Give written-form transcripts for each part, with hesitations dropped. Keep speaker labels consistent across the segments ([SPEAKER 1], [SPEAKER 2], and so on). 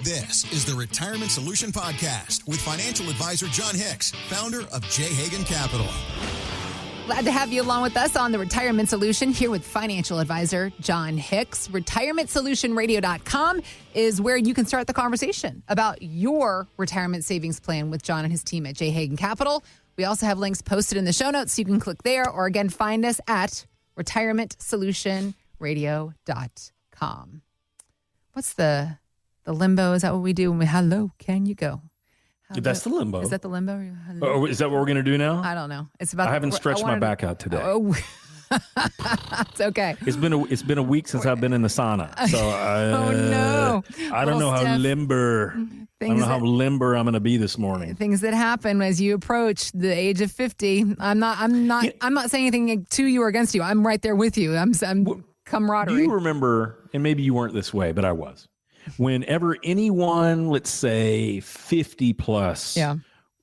[SPEAKER 1] This is the Retirement Solution Podcast with financial advisor John Hicks, founder of J. Hagan Capital.
[SPEAKER 2] Glad to have you along with us on the Retirement Solution here with financial advisor John Hicks. RetirementSolutionRadio.com is where you can start the conversation about your retirement savings plan with John and his team at J. Hagan Capital. We also have links posted in the show notes, so you can click there or again find us at RetirementSolutionRadio.com. What's the limbo? Is that what we do when we hello? Can you go? Hello.
[SPEAKER 3] That's the limbo.
[SPEAKER 2] Is that the limbo? Hello?
[SPEAKER 3] Oh, is that what we're going to do now?
[SPEAKER 2] I don't know. It's about.
[SPEAKER 3] I haven't stretched my back out today.
[SPEAKER 2] Oh, it's okay.
[SPEAKER 3] It's been a week since I've been in the sauna. So
[SPEAKER 2] oh no!
[SPEAKER 3] I don't know how limber. I don't know how limber I'm going to be this morning.
[SPEAKER 2] Things that happen as you approach the age of 50. I'm not saying anything to you or against you. I'm right there with you. I'm camaraderie.
[SPEAKER 3] Do you remember? And maybe you weren't this way, but I was. Whenever anyone, let's say 50 plus,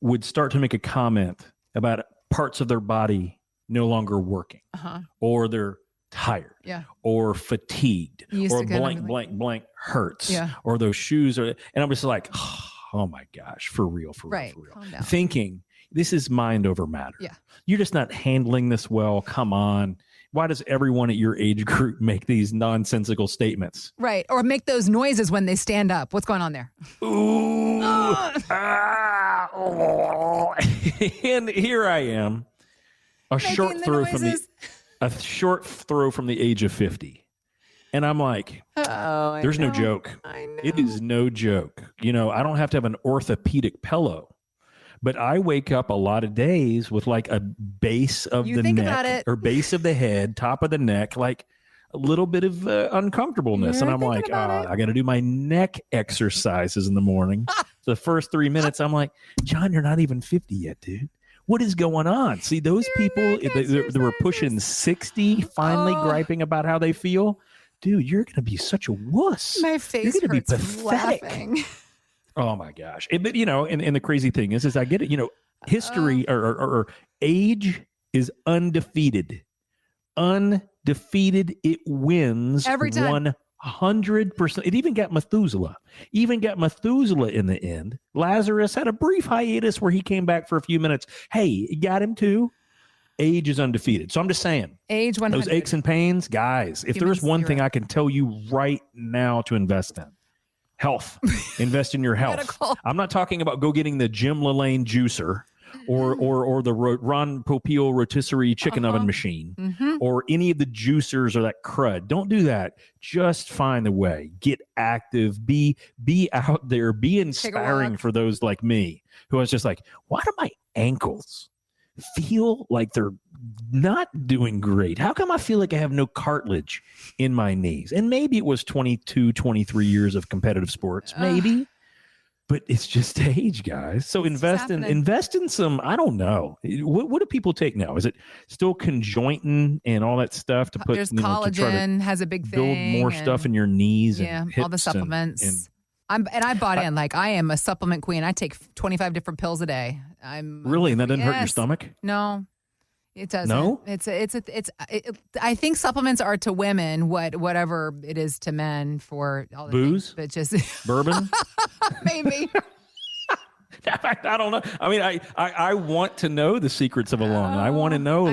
[SPEAKER 3] would start to make a comment about parts of their body no longer working, or they're tired, or fatigued, or blank hurts, or those shoes are, and I'm just like, oh my gosh, for real. Thinking this is mind over matter. Yeah. You're just not handling this well. Come on. Why does everyone at your age group make these nonsensical statements?
[SPEAKER 2] Right. Or make those noises when they stand up. What's going on there?
[SPEAKER 3] Ooh. And here I am, a short throw from the age of 50. And I'm like, there's no joke.
[SPEAKER 2] I know.
[SPEAKER 3] It is no joke. You know, I don't have to have an orthopedic pillow. But I wake up a lot of days with like a base of the neck or base of the head, top of the neck, like a little bit of uncomfortableness. And I'm like, I got to do my neck exercises in the morning. The first 3 minutes, I'm like, John, you're not even 50 yet, dude. What is going on? See, those people they were pushing 60, finally griping about how they feel. Dude, you're going to be such a wuss.
[SPEAKER 2] My face
[SPEAKER 3] you're going to be
[SPEAKER 2] hurts
[SPEAKER 3] pathetic.
[SPEAKER 2] Laughing.
[SPEAKER 3] Oh my gosh. But you know, and the crazy thing is I get it, you know, history or age is undefeated. Undefeated. It wins
[SPEAKER 2] every time.
[SPEAKER 3] 100%. It even got Methuselah. In the end. Lazarus had a brief hiatus where he came back for a few minutes. Hey, you got him too. Age is undefeated. So I'm just saying.
[SPEAKER 2] Age 100.
[SPEAKER 3] Those aches and pains, guys, if there's one thing I can tell you right now to invest in, health. Invest in your health. Medical. I'm not talking about go getting the Jim LaLanne juicer or the Ron Popeil rotisserie chicken oven machine or any of the juicers or that crud. Don't do that. Just find a way. Get active. Be out there. Be inspiring for those like me who was just like, why do my ankles feel like they're not doing great? How come I feel like I have no cartilage in my knees? And maybe it was 22, 23 years of competitive sports, maybe, but it's just age, guys. So invest in some, I don't know. What do people take now? Is it still conjointing and all that stuff to put,
[SPEAKER 2] there's collagen has a big thing.
[SPEAKER 3] Build more stuff in your knees and hips
[SPEAKER 2] all the supplements. I bought in, like I am a supplement queen. I take 25 different pills a day.
[SPEAKER 3] Really? And that doesn't hurt your stomach?
[SPEAKER 2] No. It doesn't.
[SPEAKER 3] No?
[SPEAKER 2] I think supplements are to women whatever it is to men for all the
[SPEAKER 3] booze,
[SPEAKER 2] but just
[SPEAKER 3] bourbon,
[SPEAKER 2] maybe.
[SPEAKER 3] I don't know. I mean, I want to know the secrets of a lung. I want to know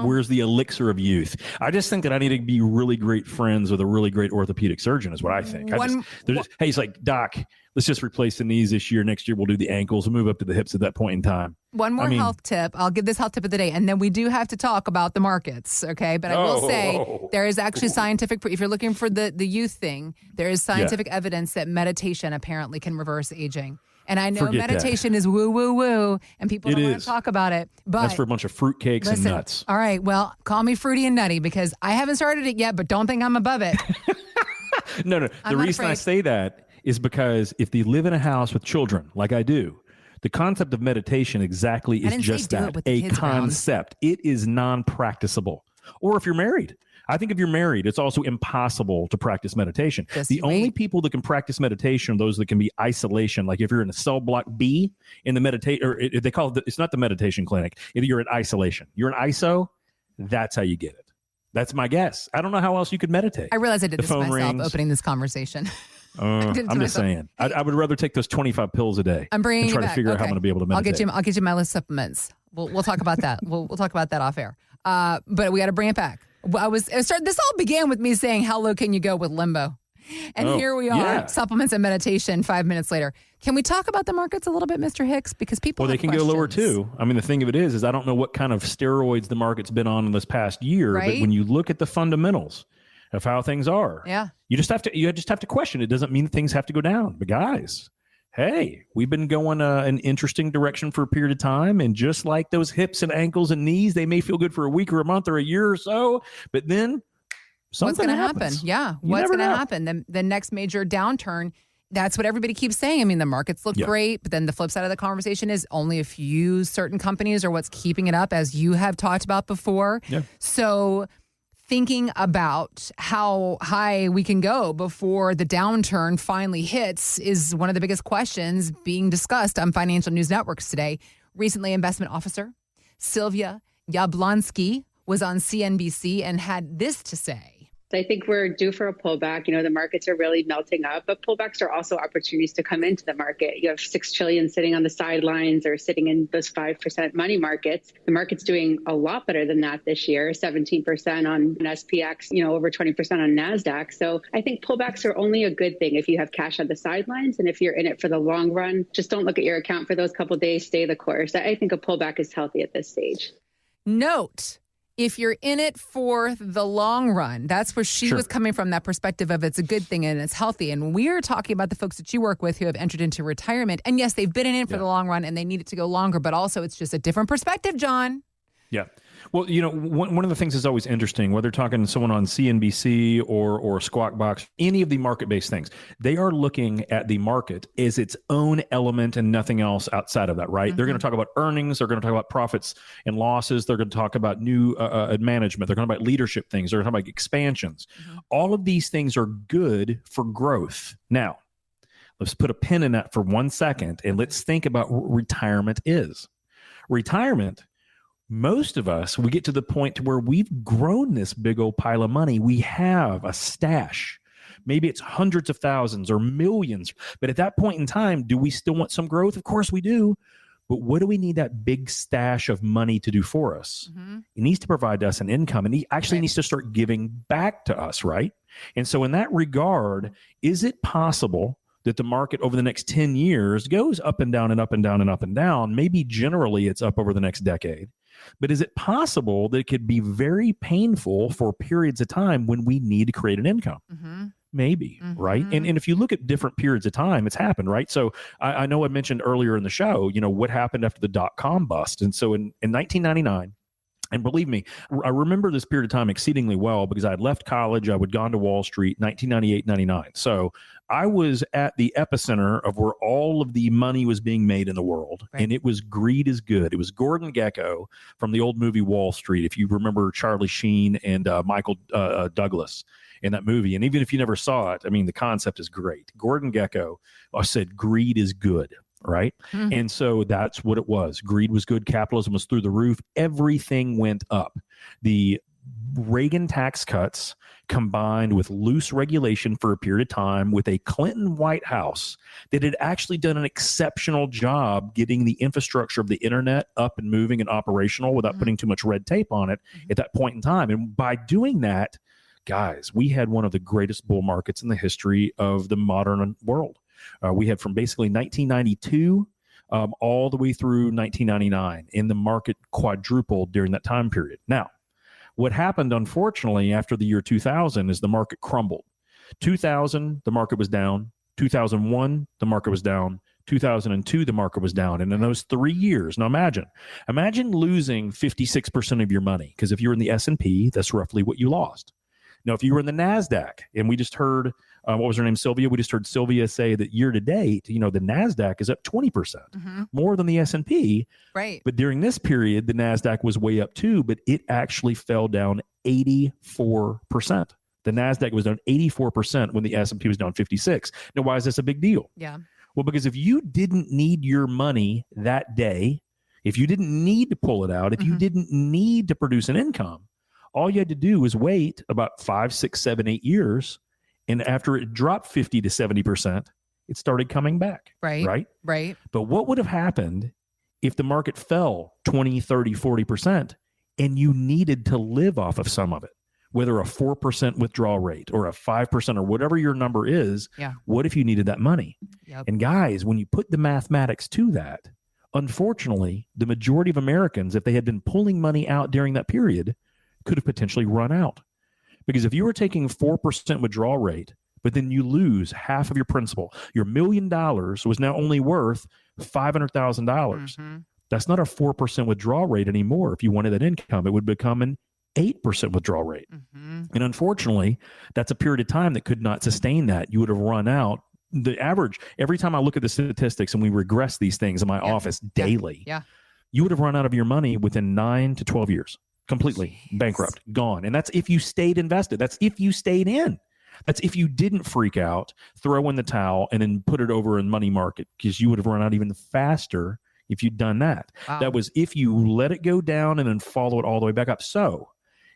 [SPEAKER 3] where's the elixir of youth. I just think that I need to be really great friends with a really great orthopedic surgeon is what I think. Hey, he's like, Doc, let's just replace the knees this year. Next year we'll do the ankles. We'll move up to the hips at that point in time.
[SPEAKER 2] One more health tip. I'll give this health tip of the day, and then we do have to talk about the markets, okay? But I will say there is actually scientific if you're looking for the youth thing, there is scientific evidence that meditation apparently can reverse aging. And I know meditation is woo, and people don't want to talk about it. But
[SPEAKER 3] that's for a bunch of fruitcakes and nuts.
[SPEAKER 2] All right, well, call me fruity and nutty because I haven't started it yet, but don't think I'm above it.
[SPEAKER 3] No. The reason I say that is because if they live in a house with children, like I do, the concept of meditation exactly is just that, a concept. It is non-practicable. Or if you're married. I think if you're married, it's also impossible to practice meditation. The only people that can practice meditation are those that can be isolation. Like if you're in a cell block B in the meditation, or they call it, it's not the meditation clinic. If you're in isolation, you're in ISO, that's how you get it. That's my guess. I don't know how else you could meditate.
[SPEAKER 2] I realize I did this myself opening this conversation.
[SPEAKER 3] I'm just saying. I would rather take those 25 pills a day.
[SPEAKER 2] I'm bringing
[SPEAKER 3] and try
[SPEAKER 2] it
[SPEAKER 3] to
[SPEAKER 2] back.
[SPEAKER 3] figure out how I'm going to be able to meditate.
[SPEAKER 2] I'll get you my list of supplements. We'll talk about that. We'll talk about that off air. But we got to bring it back. This all began with me saying, how low can you go with limbo? And here we are, supplements and meditation 5 minutes later. Can we talk about the markets a little bit, Mr. Hicks? Because people
[SPEAKER 3] they can go lower too. I mean, the thing of it is I don't know what kind of steroids the market's been on in this past year, right? But when you look at the fundamentals of how things are, you just have to question. It doesn't mean that things have to go down. But guys, hey, we've been going an interesting direction for a period of time. And just like those hips and ankles and knees, they may feel good for a week or a month or a year or so, but then
[SPEAKER 2] what's going to happen? Yeah. What's going to happen? The next major downturn, that's what everybody keeps saying. I mean, the markets look great, but then the flip side of the conversation is only a few certain companies are what's keeping it up, as you have talked about before. Yeah. So thinking about how high we can go before the downturn finally hits is one of the biggest questions being discussed on Financial News Networks today. Recently, investment officer Sylvia Yablonsky was on CNBC and had this to say.
[SPEAKER 4] I think we're due for a pullback. The markets are really melting up, but pullbacks are also opportunities to come into the market. You have $6 trillion sitting on the sidelines or sitting in those 5% money markets. The market's doing a lot better than that this year, 17% on SPX, over 20% on NASDAQ. So I think pullbacks are only a good thing if you have cash on the sidelines. And if you're in it for the long run, just don't look at your account for those couple of days, stay the course. I think a pullback is healthy at this stage.
[SPEAKER 2] Note, if you're in it for the long run, that's where she was coming from, that perspective of it's a good thing and it's healthy. And we're talking about the folks that you work with who have entered into retirement. And yes, they've been in it for the long run and they need it to go longer, but also it's just a different perspective, John. Yeah.
[SPEAKER 3] Well, one of the things that's always interesting, whether talking to someone on CNBC or Squawk Box, any of the market-based things, they are looking at the market as its own element and nothing else outside of that, right? Mm-hmm. They're going to talk about earnings. They're going to talk about profits and losses. They're going to talk about new management. They're going to talk about leadership things. They're going to talk about expansions. Mm-hmm. All of these things are good for growth. Now, let's put a pin in that for 1 second, and let's think about what retirement is. Retirement, most of us, we get to the point to where we've grown this big old pile of money. We have a stash. Maybe it's hundreds of thousands or millions. But at that point in time, do we still want some growth? Of course we do. But what do we need that big stash of money to do for us? Mm-hmm. It needs to provide us an income, and he actually needs to start giving back to us, right? And so in that regard, is it possible that the market over the next 10 years goes up and down and up and down and up and down? Maybe generally it's up over the next decade. But is it possible that it could be very painful for periods of time when we need to create an income? Mm-hmm. Maybe, right? And if you look at different periods of time, it's happened, right? So I know I mentioned earlier in the show, what happened after the dot-com bust. And so in 1999, and believe me, I remember this period of time exceedingly well because I had left college. I had gone to Wall Street, 1998, 99. So I was at the epicenter of where all of the money was being made in the world. Right. And it was greed is good. It was Gordon Gekko from the old movie Wall Street. If you remember Charlie Sheen and Michael Douglas in that movie. And even if you never saw it, I mean, the concept is great. Gordon Gekko said greed is good. Right. Mm-hmm. And so that's what it was. Greed was good. Capitalism was through the roof. Everything went up. The Reagan tax cuts combined with loose regulation for a period of time with a Clinton White House that had actually done an exceptional job getting the infrastructure of the internet up and moving and operational without putting too much red tape on it at that point in time. And by doing that, guys, we had one of the greatest bull markets in the history of the modern world. We had from basically 1992 all the way through 1999, and the market quadrupled during that time period. Now, what happened, unfortunately, after the year 2000 is the market crumbled. 2000, the market was down. 2001, the market was down. 2002, the market was down. And in those 3 years, now imagine losing 56% of your money, because if you were in the S&P, that's roughly what you lost. Now, if you were in the NASDAQ, and we just heard, what was her name, Sylvia? We just heard Sylvia say that year to date, the NASDAQ is up 20%, more than the S&P. Right. But during this period, the NASDAQ was way up too, but it actually fell down 84%. The NASDAQ was down 84% when the S&P was down 56. Now, why is this a big deal? Yeah. Well, because if you didn't need your money that day, if you didn't need to pull it out, if you didn't need to produce an income, all you had to do was wait about 5, 6, 7, 8 years, And after it dropped 50 to 70%, it started coming back.
[SPEAKER 2] Right.
[SPEAKER 3] But what would have happened if the market fell 20, 30, 40% and you needed to live off of some of it? Whether a 4% withdrawal rate or a 5% or whatever your number is, what if you needed that money?
[SPEAKER 2] Yep.
[SPEAKER 3] And guys, when you put the mathematics to that, unfortunately, the majority of Americans, if they had been pulling money out during that period, could have potentially run out. Because if you were taking 4% withdrawal rate, but then you lose half of your principal, your $1 million was now only worth $500,000. That's not a 4% withdrawal rate anymore. If you wanted that income, it would become an 8% withdrawal rate. And unfortunately, that's a period of time that could not sustain that. You would have run out. The average, every time I look at the statistics and we regress these things in my office daily, you would have run out of your money within 9 to 12 years, completely bankrupt, gone. And that's if you stayed invested. That's if you stayed in. That's if you didn't freak out, throw in the towel, and then put it over in money market, because you would have run out even faster if you'd done that. Wow. That was if you let it go down and then follow it all the way back up. So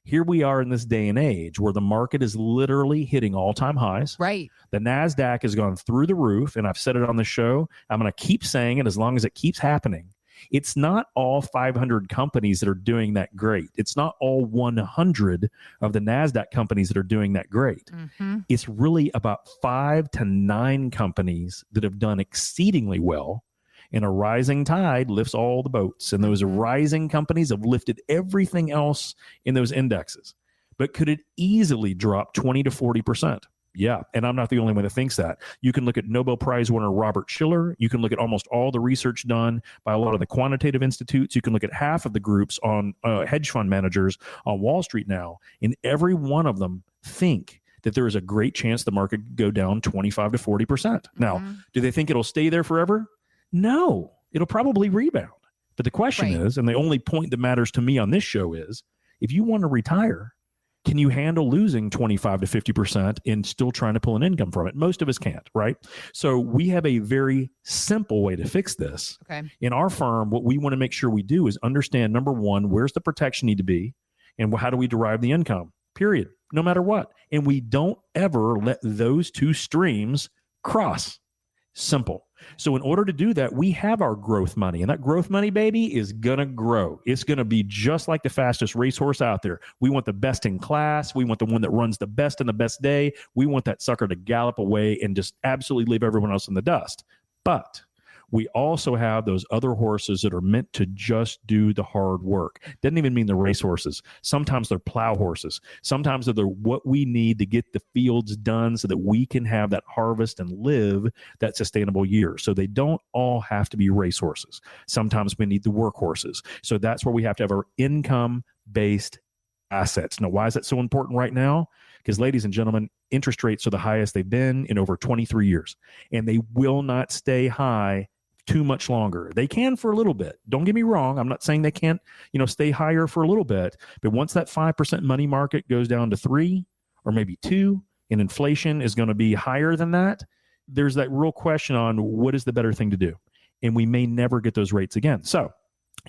[SPEAKER 3] here we are in this day and age where the market is literally hitting all-time highs.
[SPEAKER 2] Right.
[SPEAKER 3] The NASDAQ has gone through the roof, and I've said it on the show. I'm going to keep saying it as long as it keeps happening. It's not all 500 companies that are doing that great. It's not all 100 of the NASDAQ companies that are doing that great. It's really about 5 to 9 companies that have done exceedingly well. And a rising tide lifts all the boats. And those rising companies have lifted everything else in those indexes. But could it easily drop 20 to 40%? Yeah. And I'm not the only one that thinks that. You can look at Nobel Prize winner Robert Shiller. You can look at almost all the research done by a lot of the quantitative institutes. You can look at half of the groups on hedge fund managers on Wall Street now. And every one of them think that there is a great chance the market could go down 25 to 40%. Now, do they think it'll stay there forever? No, it'll probably rebound. But the question is, and the only point that matters to me on this show is, if you want to retire, can you handle losing 25 to 50% and still trying to pull an income from it? Most of us can't, right? So we have a very simple way to fix this. In our firm, what we want to make sure we do is understand, number one, where's the protection need to be, and how do we derive the income, period, no matter what. And we don't ever let those two streams cross. Simple. So in order to do that, we have our growth money, and that growth money, baby, is going to grow. It's going to be just like the fastest racehorse out there. We want the best in class. We want the one that runs the best in the best day. We want that sucker to gallop away and just absolutely leave everyone else in the dust. But we also have those other horses that are meant to just do the hard work. Doesn't even mean they're racehorses. Sometimes they're plow horses. Sometimes they're what we need to get the fields done so that we can have that harvest and live that sustainable year. So they don't all have to be racehorses. Sometimes we need the workhorses. So that's where we have to have our income-based assets. Now, why is that so important right now? Because, ladies and gentlemen, interest rates are the highest they've been in over 23 years, and they will not stay high too much longer. They can for a little bit. Don't get me wrong. I'm not saying they can't, stay higher for a little bit, but once that 5% money market goes down to 3 or maybe 2, and inflation is going to be higher than that, there's that real question on what is the better thing to do. And we may never get those rates again. So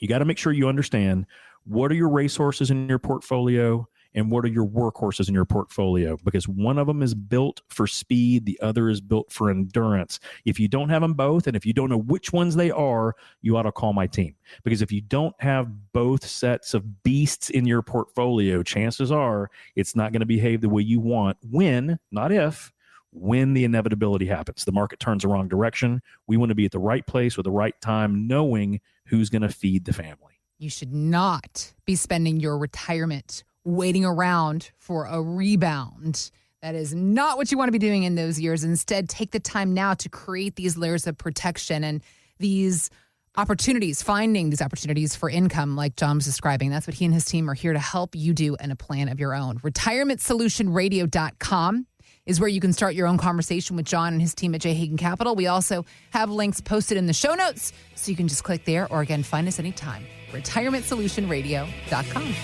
[SPEAKER 3] you got to make sure you understand what are your racehorses in your portfolio and what are your workhorses in your portfolio, because one of them is built for speed, the other is built for endurance. If you don't have them both, and if you don't know which ones they are, you ought to call my team. Because if you don't have both sets of beasts in your portfolio, chances are it's not going to behave the way you want when, not if, when the inevitability happens. The market turns the wrong direction. We want to be at the right place with the right time, knowing who's going to feed the family.
[SPEAKER 2] You should not be spending your retirement waiting around for a rebound. That is not what you want to be doing in those years. Instead, take the time now to create these layers of protection and these opportunities, finding these opportunities for income like John was describing. That's what he and his team are here to help you do in a plan of your own. RetirementSolutionRadio.com is where you can start your own conversation with John and his team at J. Hagan Capital. We also have links posted in the show notes, so you can just click there, or again, find us anytime. RetirementSolutionRadio.com.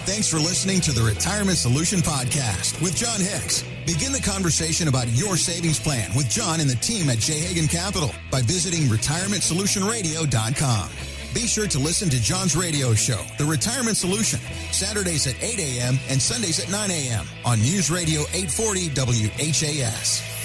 [SPEAKER 1] Thanks for listening to the Retirement Solution Podcast with John Hicks. Begin the conversation about your savings plan with John and the team at J. Hagan Capital by visiting RetirementSolutionRadio.com. Be sure to listen to John's radio show, The Retirement Solution, Saturdays at 8 a.m. and Sundays at 9 a.m. on News Radio 840 WHAS.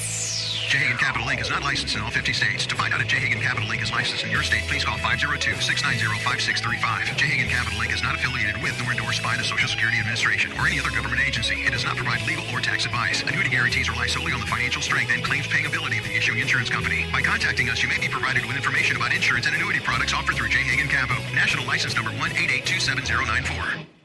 [SPEAKER 5] J. Hagan Capital Inc. is not licensed in all 50 states. To find out if J. Hagan Capital Inc. is licensed in your state, please call 502-690-5635. J. Hagan Capital Inc. is not affiliated with nor endorsed by the Social Security Administration or any other government agency. It does not provide legal or tax advice. Annuity guarantees rely solely on the financial strength and claims-paying ability of the issuing insurance company. By contacting us, you may be provided with information about insurance and annuity products offered through J. Hagan Capital. National license number 1882794.